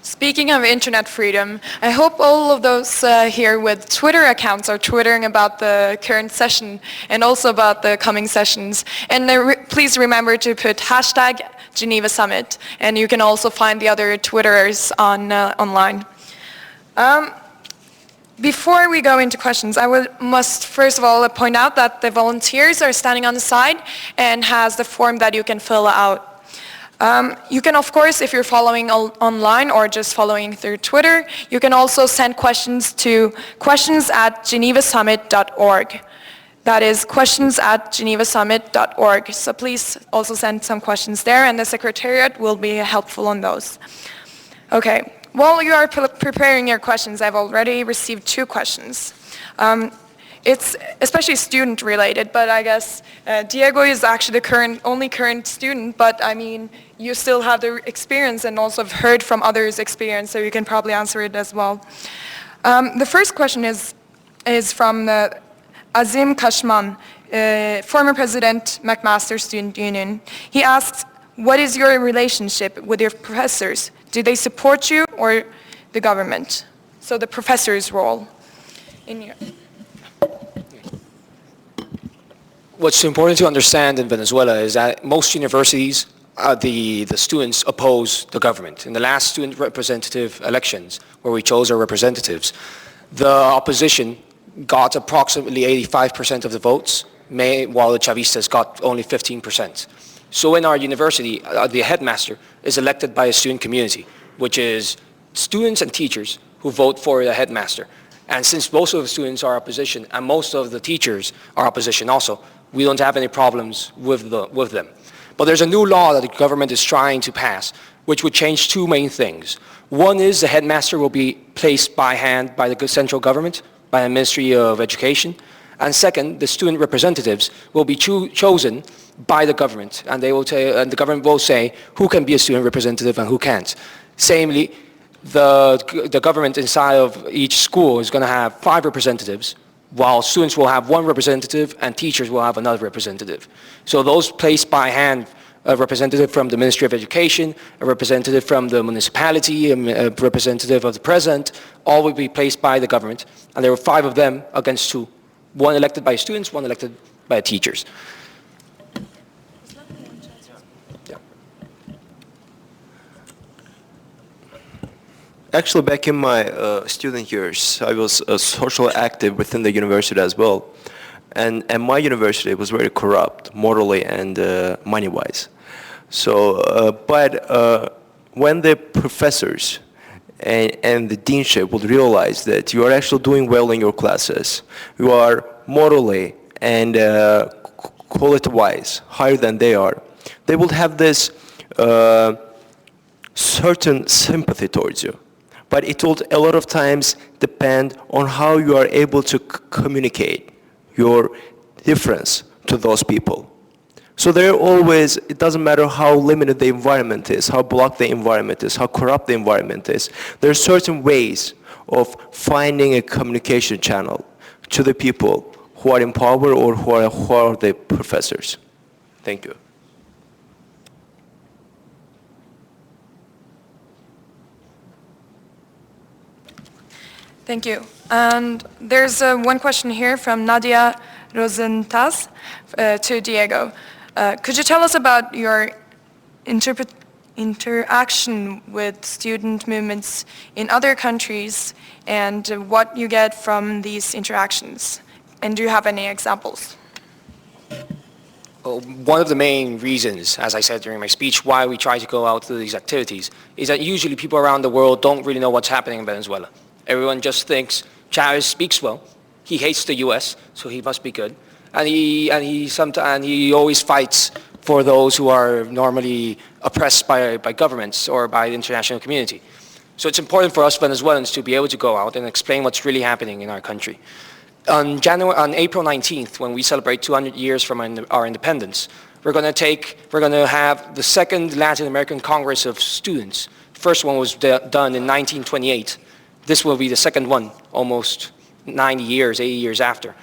Speaking of internet freedom, I hope all of those here with Twitter accounts are twittering about the current session and also about the coming sessions. And please remember to put hashtag Geneva Summit, and you can also find the other Twitterers online. Before we go into questions, I must first of all point out that the volunteers are standing on the side and has the form that you can fill out. You can, of course, if you're following online or just following through Twitter, you can also send questions to questions@genevasummit.org. That is questions@genevasummit.org. So please also send some questions there, and the Secretariat will be helpful on those. Okay, while you are preparing your questions, I've already received 2 questions. It's especially student related, but I guess Diego is actually the only current student, but I mean, you still have the experience and also have heard from others' experience, so you can probably answer it as well. The first question is from Azim Kashman, former President, McMaster Student Union. He asks, what is your relationship with your professors? Do they support you or the government? So the professor's role in your... What's important to understand in Venezuela is that most universities, the students oppose the government. In the last student representative elections, where we chose our representatives, the opposition got approximately 85% of the votes, while the Chavistas got only 15%. So in our university, the headmaster is elected by a student community, which is students and teachers who vote for the headmaster. And since most of the students are opposition and most of the teachers are opposition also, we don't have any problems with them. But there's a new law that the government is trying to pass, which would change 2 main things. One is the headmaster will be placed by hand by the central government, by the Ministry of Education. And second, the student representatives will be chosen by the government, and and the government will say who can be a student representative and who can't. Samely, the government inside of each school is going to have 5 representatives, while students will have 1 representative and teachers will have another representative. So those placed by hand, a representative from the Ministry of Education, a representative from the municipality, a representative of the president, all will be placed by the government. And there were 5 of them against 2. 1 elected by students, 1 elected by teachers. Actually, back in my student years, I was socially active within the university as well. And my university was very corrupt, morally and money-wise. So, when the professors and the deanship would realize that you are actually doing well in your classes, you are morally and quality-wise higher than they are, they will have this certain sympathy towards you. But it will a lot of times depend on how you are able to communicate your difference to those people. So there always, it doesn't matter how limited the environment is, how blocked the environment is, how corrupt the environment is, there are certain ways of finding a communication channel to the people who are in power or who are the professors. Thank you. Thank you. And there's one question here from Nadia Rosentas to Diego. Could you tell us about your interaction with student movements in other countries and what you get from these interactions? And do you have any examples? Well, one of the main reasons, as I said during my speech, why we try to go out to these activities is that usually people around the world don't really know what's happening in Venezuela. Everyone just thinks Chavez speaks well. He hates the U.S., so he must be good. And he always fights for those who are normally oppressed by governments or by the international community. So it's important for us Venezuelans to be able to go out and explain what's really happening in our country. On April 19th, when we celebrate 200 years from our independence, we're going to have the second Latin American Congress of Students. The first one was done in 1928. This will be the second one, almost 80 years after,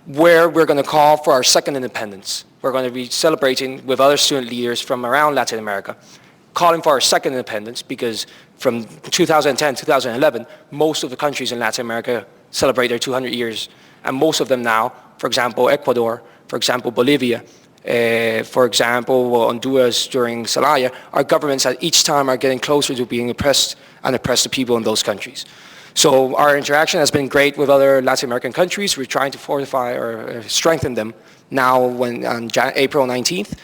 where we're going to call for our second independence. We're going to be celebrating with other student leaders from around Latin America calling for our second independence, because from 2010, 2011, most of the countries in Latin America celebrate their 200 years. And most of them now, for example, Ecuador, for example, Bolivia, for example, Honduras during Zelaya, our governments at each time are getting closer to being oppressed and oppress the people in those countries. So our interaction has been great with other Latin American countries. We're trying to fortify or strengthen them now on April 19th.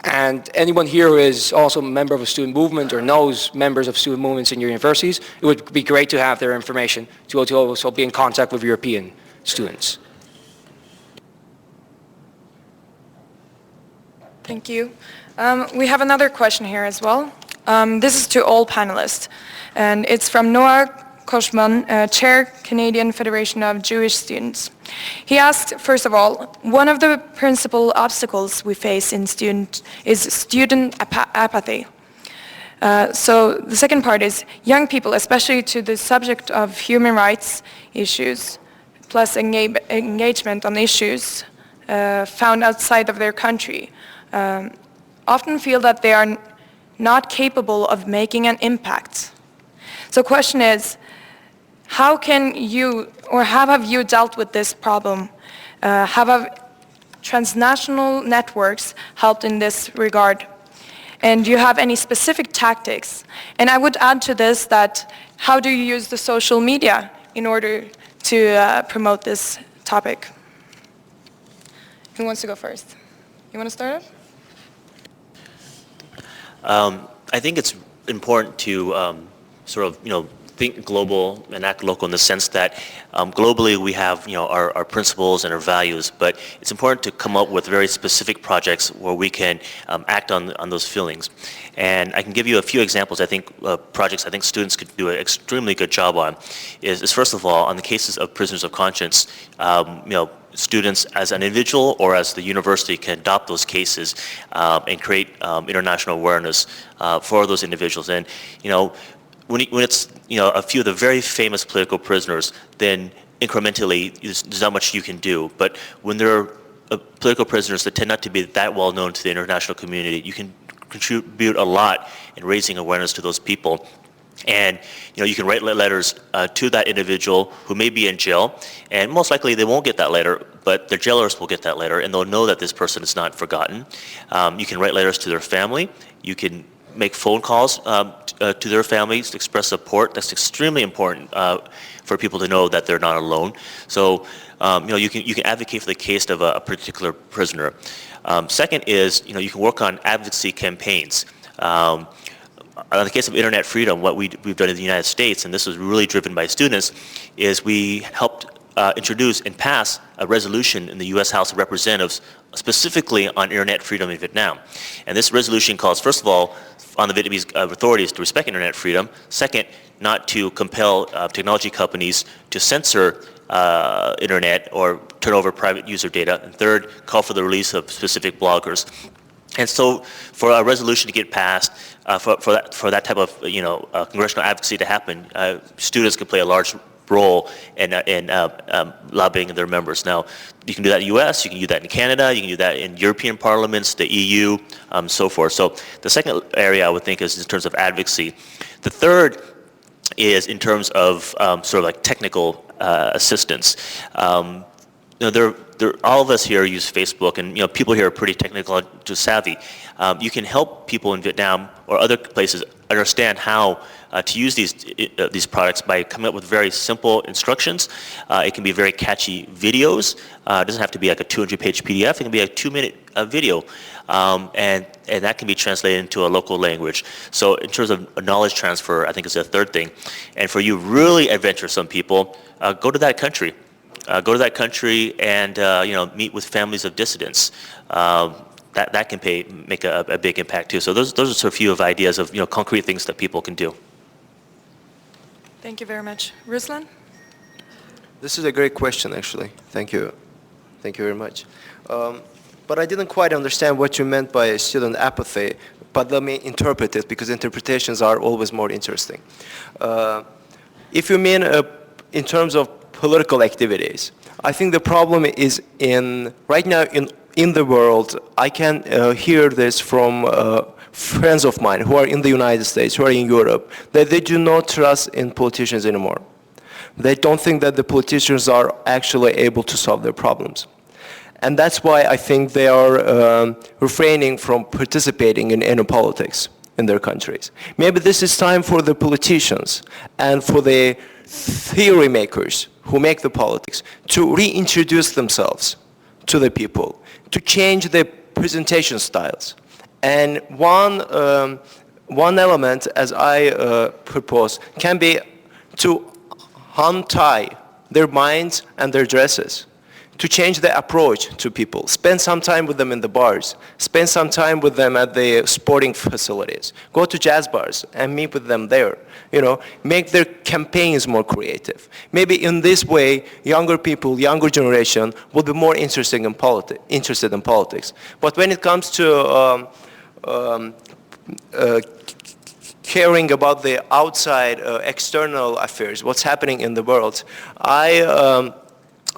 And anyone here who is also a member of a student movement or knows members of student movements in your universities, it would be great to have their information to also be in contact with European students. Thank you. We have another question here as well. This is to all panelists, and it's from Noah Koshman, Chair, Canadian Federation of Jewish Students. He asked, first of all, one of the principal obstacles we face in is student apathy. So the second part is young people, especially to the subject of human rights issues, plus engagement on issues found outside of their country, often feel that they are not capable of making an impact. So the question is, how can you, or how have you dealt with this problem? Have transnational networks helped in this regard? And do you have any specific tactics? And I would add to this that, how do you use the social media in order to promote this topic? Who wants to go first? You want to start it? I think it's important to sort of, think global and act local in the sense that globally we have, our principles and our values, but it's important to come up with very specific projects where we can act on those feelings. And I can give you a few examples. I think projects I think students could do an extremely good job on is first of all, on the cases of prisoners of conscience, students as an individual or as the university can adopt those cases and create international awareness for those individuals. And when it's a few of the very famous political prisoners, then incrementally there's not much you can do. But when there are political prisoners that tend not to be that well known to the international community, you can contribute a lot in raising awareness to those people. And you can write letters to that individual who may be in jail, and most likely they won't get that letter, but their jailers will get that letter, and they'll know that this person is not forgotten. You can write letters to their family. You can make phone calls to their families to express support. That's extremely important for people to know that they're not alone. So you can advocate for the case of a particular prisoner. Second is you can work on advocacy campaigns. In the case of internet freedom, what we've done in the United States, and this was really driven by students, is we helped introduce and pass a resolution in the U.S. House of Representatives specifically on internet freedom in Vietnam. And this resolution calls, first of all, on the Vietnamese authorities to respect internet freedom. Second, not to compel technology companies to censor internet or turn over private user data. And third, call for the release of specific bloggers. And so, for a resolution to get passed, for that type of congressional advocacy to happen, students can play a large role in lobbying their members. Now, you can do that in the U.S., you can do that in Canada, you can do that in European parliaments, the EU, so forth. So the second area I would think is in terms of advocacy. The third is in terms of sort of like technical assistance. All of us here use Facebook, and people here are pretty technical savvy. You can help people in Vietnam or other places understand how to use these products by coming up with very simple instructions. It can be very catchy videos. It doesn't have to be like a 200-page PDF. It can be a 2-minute video, and that can be translated into a local language. So in terms of knowledge transfer, I think is the third thing. And for you really adventuresome people, go to that country. Go to that country and meet with families of dissidents. That can make a big impact too. So those are sort of a few of ideas of concrete things that people can do. Thank you very much. Ruslan? This is a great question, actually. Thank you. Thank you very much. But I didn't quite understand what you meant by student apathy, but let me interpret it, because interpretations are always more interesting. If you mean in terms of political activities. I think the problem is right now in the world. I can hear this from friends of mine who are in the United States, who are in Europe, that they do not trust in politicians anymore. They don't think that the politicians are actually able to solve their problems. And that's why I think they are refraining from participating in any politics in their countries. Maybe this is time for the politicians and for the theory makers who make the politics to reintroduce themselves to the people, to change their presentation styles. And one element, as I propose, can be to untie their minds and their dresses, to change the approach to people. Spend some time with them in the bars. Spend some time with them at the sporting facilities. Go to jazz bars and meet with them there. Make their campaigns more creative. Maybe in this way, younger people, younger generation will be more interested in politics. But when it comes to caring about the outside external affairs, what's happening in the world,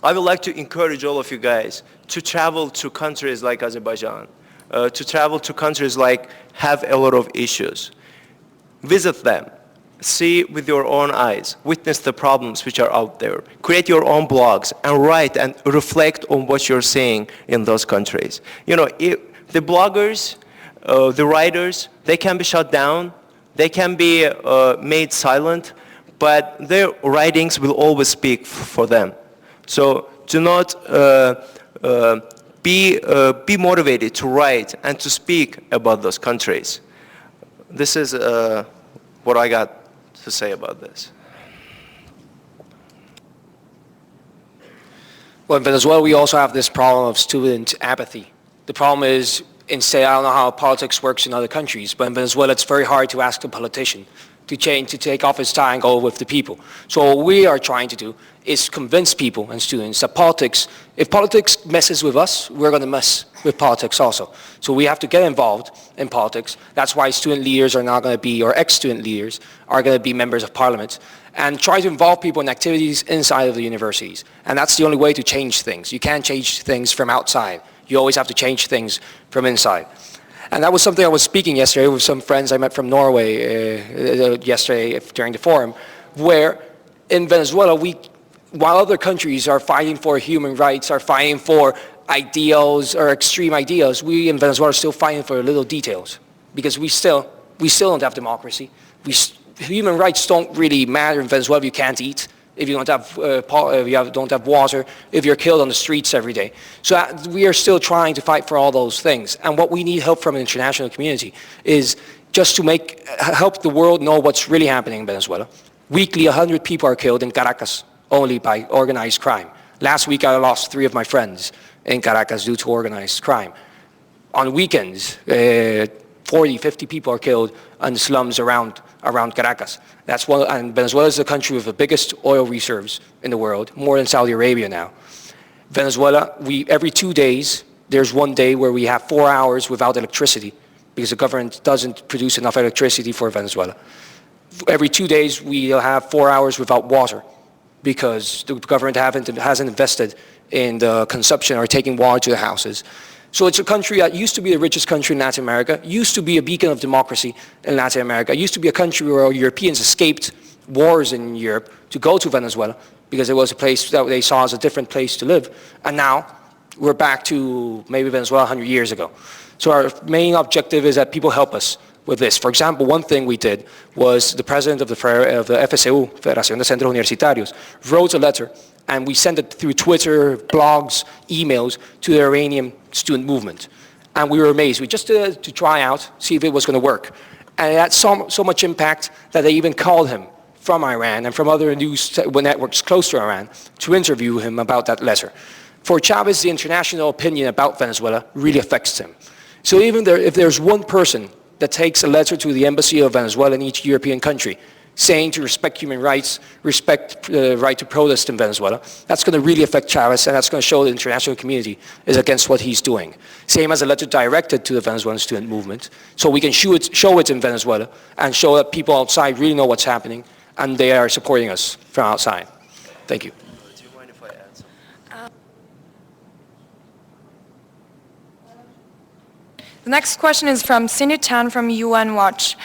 I would like to encourage all of you guys to travel to countries like Azerbaijan, to travel to countries like have a lot of issues. Visit them, see with your own eyes, witness the problems which are out there, create your own blogs and write and reflect on what you're seeing in those countries. The bloggers, the writers, they can be shut down, they can be made silent, but their writings will always speak for them. So do not be motivated to write and to speak about those countries. This is what I got to say about this. Well, in Venezuela, we also have this problem of student apathy. The problem is, I don't know how politics works in other countries, but in Venezuela, it's very hard to ask the politician to take off his tie and go with the people. So what we are trying to do is convince people and students that if politics messes with us, we're going to mess with politics also. So we have to get involved in politics. That's why student leaders are not going to be, or ex-student leaders, are going to be members of parliament, and try to involve people in activities inside of the universities. And that's the only way to change things. You can't change things from outside. You always have to change things from inside. And that was something I was speaking yesterday with some friends I met from Norway yesterday during the forum, where in Venezuela, while other countries are fighting for human rights, are fighting for ideals or extreme ideals, we in Venezuela are still fighting for little details, because we still don't have democracy. Human rights don't really matter in Venezuela if you can't eat, if you don't have water, if you're killed on the streets every day. So we are still trying to fight for all those things. And what we need help from the international community is just to help the world know what's really happening in Venezuela. Weekly, 100 people are killed in Caracas only by organized crime. Last week, I lost 3 of my friends in Caracas due to organized crime. On weekends, 40, 50 people are killed in the slums around Caracas. And Venezuela is the country with the biggest oil reserves in the world, more than Saudi Arabia now. Venezuela, every 2 days, there's one day where we have 4 hours without electricity because the government doesn't produce enough electricity for Venezuela. Every 2 days, we'll have 4 hours without water because the government hasn't invested in the consumption or taking water to the houses. So it's a country that used to be the richest country in Latin America, used to be a beacon of democracy in Latin America, used to be a country where Europeans escaped wars in Europe to go to Venezuela because it was a place that they saw as a different place to live. And now we're back to maybe Venezuela 100 years ago. So our main objective is that people help us with this. For example, one thing we did was the president of the FSU, Federación de Centros Universitarios, wrote a letter, and we sent it through Twitter, blogs, emails to the Iranian student movement. And we were amazed. We just did it to try out, see if it was going to work. And it had so much impact that they even called him from Iran and from other news networks close to Iran to interview him about that letter. For Chavez, the international opinion about Venezuela really affects him. So even if there's one person that takes a letter to the embassy of Venezuela in each European country saying to respect human rights, respect the right to protest in Venezuela, that's going to really affect Chavez, and that's going to show the international community is against what he's doing. Same as a letter directed to the Venezuelan student movement, so we can show it in Venezuela and show that people outside really know what's happening and they are supporting us from outside. Thank you. The next question is from Cindy Tan from UN Watch.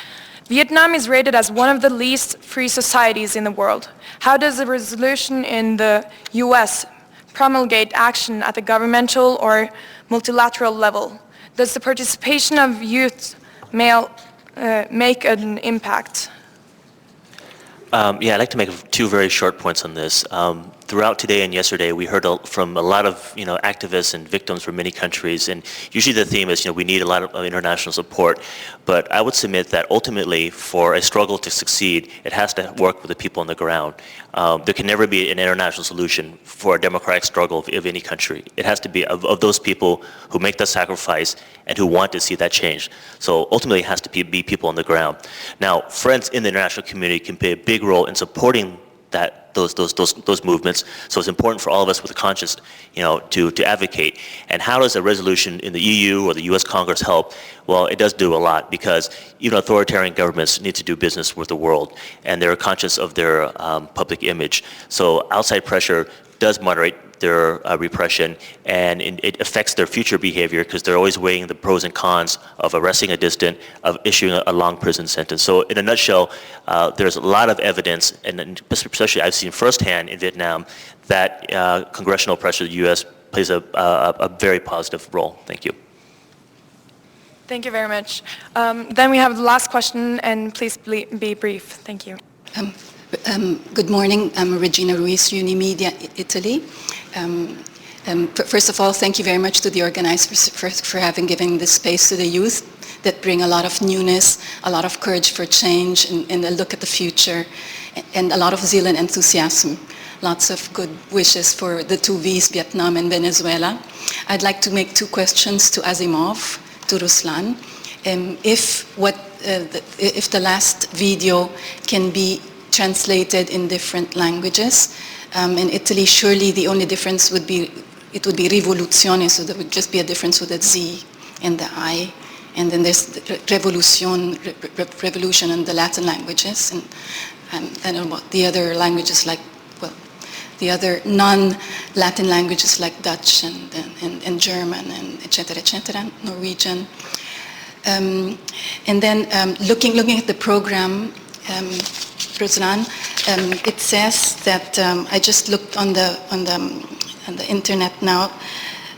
Vietnam is rated as one of the least free societies in the world. How does a resolution in the US promulgate action at the governmental or multilateral level? Does the participation of youth make an impact? Yeah, I'd like to make two very short points on this. Throughout today and yesterday, we heard from a lot of activists and victims from many countries, and usually the theme is we need a lot of international support. But I would submit that ultimately, for a struggle to succeed, it has to work with the people on the ground. There can never be an international solution for a democratic struggle of any country. It has to be of those people who make the sacrifice and who want to see that change. So ultimately, it has to be people on the ground. Now, friends in the international community can play a big role in supporting those movements. So it's important for all of us with a conscience, to advocate. And how does a resolution in the EU or the US Congress help? Well, it does do a lot, because even authoritarian governments need to do business with the world, and they're conscious of their public image. So outside pressure does moderate their repression, and it affects their future behavior, because they're always weighing the pros and cons of arresting a dissident, of issuing a long prison sentence. So in a nutshell, there's a lot of evidence, and especially I've seen firsthand in Vietnam, that congressional pressure of the U.S. plays a very positive role. Thank you. Thank you very much. Then we have the last question, and please be brief. Thank you. Good morning. I'm Regina Ruiz, Unimedia, Italy. First of all, thank you very much to the organizers for having given this space to the youth that bring a lot of newness, a lot of courage for change, and a look at the future, and a lot of zeal and enthusiasm. Lots of good wishes for the two Vs, Vietnam and Venezuela. I'd like to make two questions to Asimov, to Ruslan. If the last video can be translated in different languages. In Italy, surely the only difference would be, it would be rivoluzione, so there would just be a difference with the Z and the I. And then there's revolution in the Latin languages. And I don't know what the other languages like, well, the other non-Latin languages like Dutch and German and et cetera, Norwegian. And then looking at the program, Ruslan, it says that I just looked on the internet now.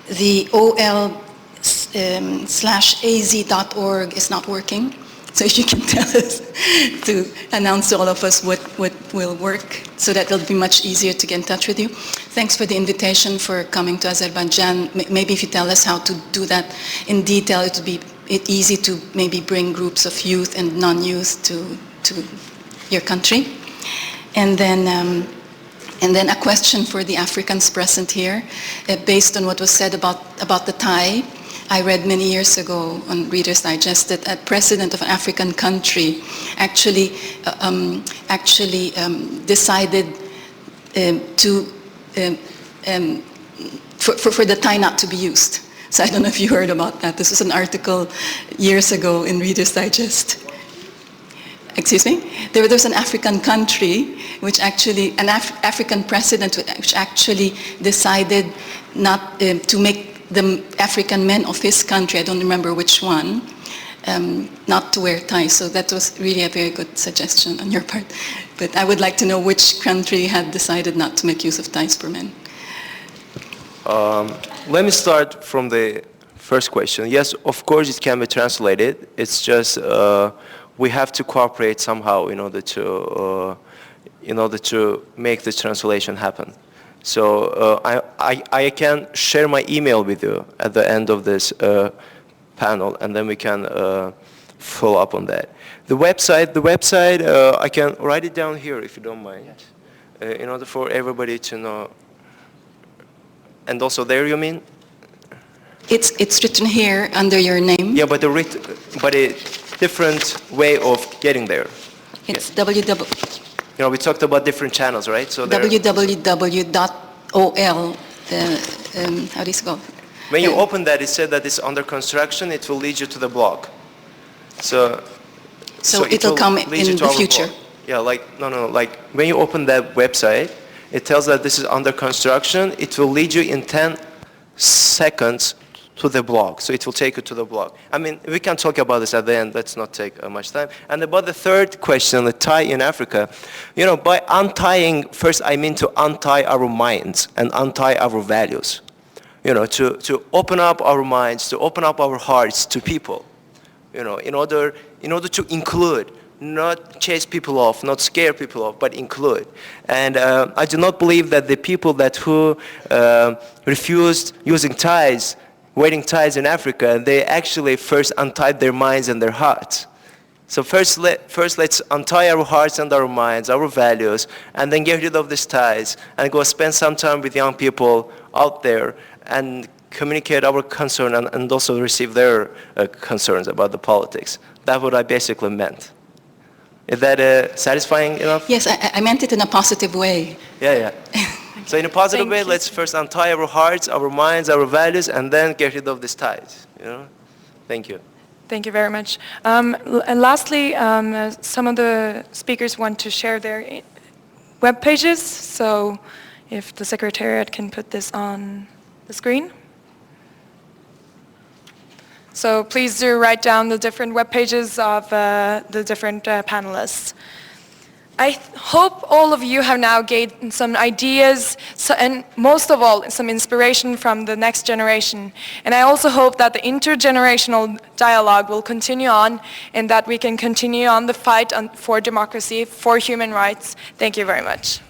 The OL/AZ.org is not working. So if you can tell us to announce to all of us what will work, so that it'll be much easier to get in touch with you. Thanks for the invitation, for coming to Azerbaijan. Maybe if you tell us how to do that in detail, it would be easy to maybe bring groups of youth and non-youth to your country. And then a question for the Africans present here, based on what was said about the Thai. I read many years ago on Reader's Digest that a president of an African country actually decided for the Thai not to be used. So I don't know if you heard about that. This was an article years ago in Reader's Digest. Excuse me? There was an African country, which actually, an African president which actually decided not to make the African men of his country, I don't remember which one, not to wear ties. So that was really a very good suggestion on your part. But I would like to know which country had decided not to make use of ties for men. Let me start from the first question. Yes, of course it can be translated. It's just we have to cooperate somehow in order to make the translation happen. So I can share my email with you at the end of this panel, and then we can follow up on that. The website, I can write it down here if you don't mind, yes. In order for everybody to know. And also there, you mean? It's written here under your name. Yeah, but a different way of getting there. It's yeah. www. You know, we talked about different channels, right? So www.ol. How do you go? When you open that, it said that it's under construction. It will lead you to the blog. So it'll come in the future. Blog. Yeah, like when you open that website, it tells that this is under construction. It will lead you in 10 seconds to the blog. So it will take you to the blog. I mean, we can talk about this at the end. Let's not take much time. And about the third question, the tie in Africa, you know, by untying, first I mean to untie our minds and untie our values. You know, to open up our minds, to open up our hearts to people. You know, in order to include, not chase people off, not scare people off, but include. And I do not believe that the people who refused using ties, wearing ties in Africa, they actually first untied their minds and their hearts. So first let's untie our hearts and our minds, our values, and then get rid of these ties and go spend some time with young people out there and communicate our concern and also receive their concerns about the politics. That's what I basically meant. Is that satisfying enough? Yes, I meant it in a positive way. Yeah. So in a positive Thank way, you. let's first untie our hearts, our minds, our values, and then get rid of these ties. You know? Thank you. Thank you very much. And lastly, some of the speakers want to share their web pages. So if the Secretariat can put this on the screen. So please do write down the different web pages of the different panelists. I hope all of you have now gained some ideas, and most of all, some inspiration from the next generation. And I also hope that the intergenerational dialogue will continue on, and that we can continue on the fight for democracy, for human rights. Thank you very much.